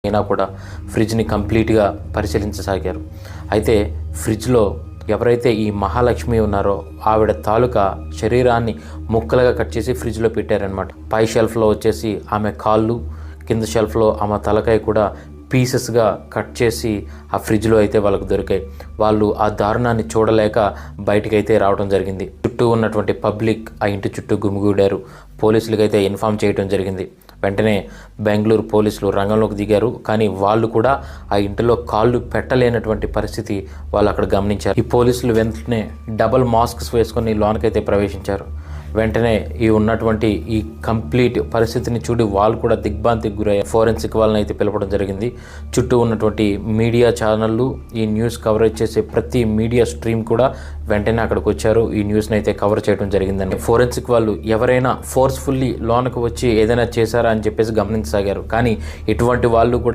అయినా కూడా ఫ్రిడ్జ్ని కంప్లీట్గా పరిశీలించసాగారు. అయితే ఫ్రిడ్జ్లో ఎవరైతే ఈ మహాలక్ష్మి ఉన్నారో ఆవిడ తాలూకా శరీరాన్ని ముక్కలుగా కట్ చేసి ఫ్రిడ్జ్లో పెట్టారనమాట. పై షెల్ఫ్లో వచ్చేసి ఆమె కాళ్ళు, కింద షెల్ఫ్లో ఆమె తలకాయ కూడా పీసెస్గా కట్ చేసి ఆ ఫ్రిడ్జ్లో అయితే వాళ్ళకు దొరికాయి. వాళ్ళు ఆ దారుణాన్ని చూడలేక బయటికైతే రావడం జరిగింది. చుట్టూ ఉన్నటువంటి పబ్లిక్ ఆ ఇంటి చుట్టూ గుమిగూడారు. పోలీసులకైతే ఇన్ఫామ్ చేయడం జరిగింది. వెంటనే బెంగళూరు పోలీసులు రంగంలోకి దిగారు. కానీ వాళ్ళు కూడా ఆ ఇంటిలో కాళ్ళు పెట్టలేనటువంటి పరిస్థితి వాళ్ళు అక్కడ గమనించారు. ఈ పోలీసులు వెంటనే డబల్ మాస్క్స్ వేసుకొని లోనకైతే ప్రవేశించారు. వెంటనే ఈ ఉన్నటువంటి ఈ కంప్లీట్ పరిస్థితిని చూడి వాళ్ళు కూడా దిగ్భ్రాంతికి గురయ్యారు. ఫోరెన్సిక్ వాళ్ళని అయితే పిలవడం జరిగింది. చుట్టూ ఉన్నటువంటి మీడియా ఛానళ్ళు, ఈ న్యూస్ కవరేజ్ చేసే ప్రతి మీడియా స్ట్రీమ్ కూడా వెంటనే అక్కడికి వచ్చారు. ఈ న్యూస్ని అయితే కవర్ చేయడం జరిగిందండి. ఫోరెన్సిక్ వాళ్ళు ఎవరైనా ఫోర్స్ఫుల్లీ లోనకు వచ్చి ఏదైనా చేశారా అని చెప్పేసి గమనించసాగారు. కానీ ఇటువంటి వాళ్ళు కూడా